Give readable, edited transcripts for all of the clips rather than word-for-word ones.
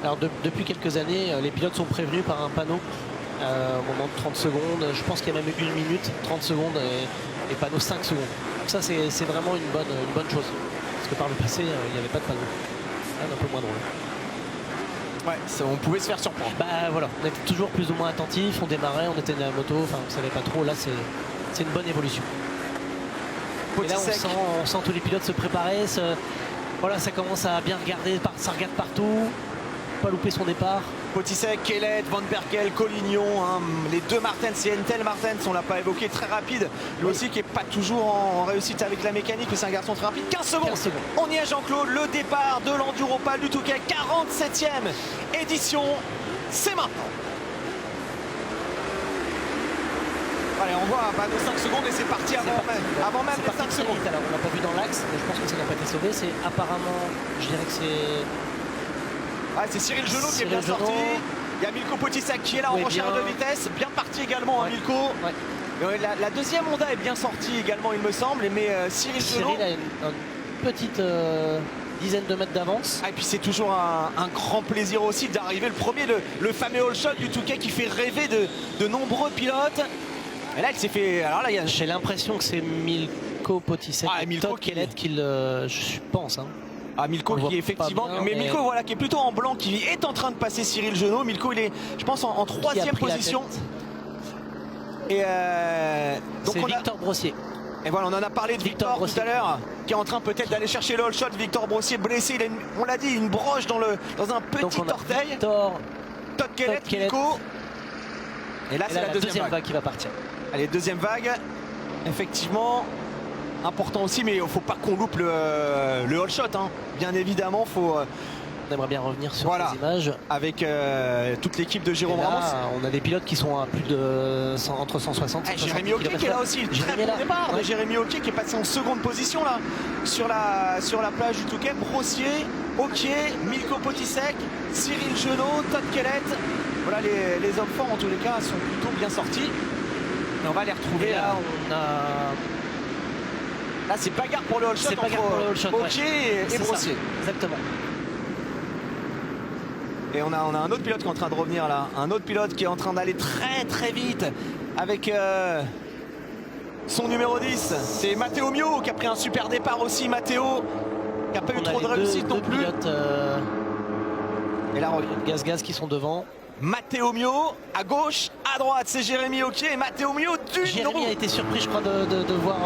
Alors depuis quelques années, les pilotes sont prévenus par un panneau au moment de 30 secondes. Je pense qu'il y a même 1 minute, 30 secondes et panneau 5 secondes. Donc ça c'est vraiment une bonne chose. Parce que par le passé, il n'y avait pas de panneau. C'est un peu moins drôle. Ouais, on pouvait se faire surprendre. Bah voilà, on était toujours plus ou moins attentifs, on démarrait, on était dans la moto, enfin on savait pas trop. Là c'est une bonne évolution. Et là on sent tous les pilotes se préparer, voilà, ça commence à bien regarder, ça regarde partout, pas louper son départ. Potisek, Kellet, Van Berkel, Collignon, hein, les deux Martens, et Entel Martens, on l'a pas évoqué, très rapide. Lui aussi qui est pas toujours en réussite avec la mécanique, mais c'est un garçon très rapide. 15 secondes. On y est Jean-Claude, le départ de l'Enduropal du Touquet, 47e édition, c'est maintenant. Allez, on voit bah, de 5 secondes et c'est parti avant même les 5 secondes. Alors on l'a pas vu dans l'axe, mais je pense que ça n'a pas été sauvé. C'est apparemment, je dirais que c'est... Ah, c'est Cyril Genot qui est bien sorti. Il y a Milko Potisek qui est là en recherche de vitesse. Bien parti également, hein, Milko. Ouais. La deuxième Honda est bien sortie également, il me semble. Mais Cyril Genot a une petite dizaine de mètres d'avance. Ah, et puis c'est toujours un grand plaisir aussi d'arriver le premier, le fameux all shot du Touquet qui fait rêver de nombreux pilotes. Et là, il s'est fait. Alors là, j'ai l'impression que c'est Milko Potisek et Todd Kellett qui je pense. Hein. Ah, Milko qui est effectivement, bien, mais Milko voilà qui est plutôt en blanc, qui est en train de passer Cyril Genot. Milko il est, je pense, en troisième position. Et donc c'est Victor Brossier. Et voilà, on en a parlé de Victor tout à l'heure, qui est en train peut-être d'aller chercher le all shot. Victor Brossier blessé, il a on l'a dit, une broche dans un petit orteil. Todd Kellett, Milko. Et là, c'est la deuxième vague qui va partir. Allez, deuxième vague, effectivement. Important aussi, mais il ne faut pas qu'on loupe le all shot. Hein. Bien évidemment, on aimerait bien revenir sur ces images. Avec toute l'équipe de Jérôme Ramos. On a des pilotes qui sont à plus de entre 160 et 160 Jérémy Hockey qui est là aussi. Très bon départ. Ouais. Jérémy Hockey qui est passé en seconde position là sur la plage du Touquet. Brossier, Hockey, Milko Potisek, Cyril Genot, Todd Kellett. Voilà, les hommes forts en tous les cas sont plutôt bien sortis. Et on va les retrouver. Et là, on a... Là, c'est bagarre pour le all shot entre Hockey et Brossier. Exactement. Et on a un autre pilote qui est en train de revenir là. Un autre pilote qui est en train d'aller très très vite avec son numéro 10. C'est Matteo Mio qui a pris un super départ aussi. Matteo qui n'a pas eu trop de réussite non plus. Pilotes, et là, Gaz qui sont devant. Matteo Mio à gauche, à droite, c'est Jérémy Hockey et Matteo Mio du Jérémy a été surpris, je crois, de voir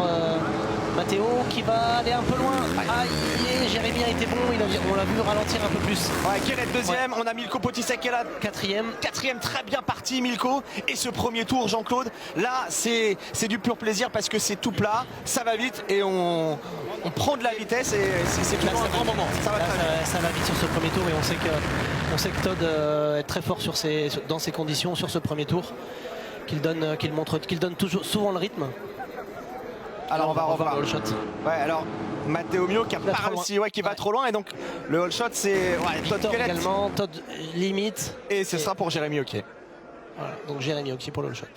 Matteo qui va aller un peu loin. Aïe, Jérémy a été bon, on l'a vu ralentir un peu plus. Ouais, Kellett deuxième, on a Milko Potisek qui est là. Quatrième, très bien parti Milko. Et ce premier tour, Jean-Claude, là c'est du pur plaisir parce que c'est tout plat, ça va vite et on prend de la vitesse et c'est toujours un grand moment. Ça va vite sur ce premier tour et on sait que Todd est très fort dans ces conditions, sur ce premier tour, qu'il donne toujours souvent le rythme. Alors on va revoir le all shot. Ouais, alors Matteo Mio qui a pas réussi, qui va trop loin et donc le all shot c'est Todd Kellett également, Todd limite. Et ce sera pour Jérémy Hockey. Voilà, donc Jérémy Hockey pour le all shot.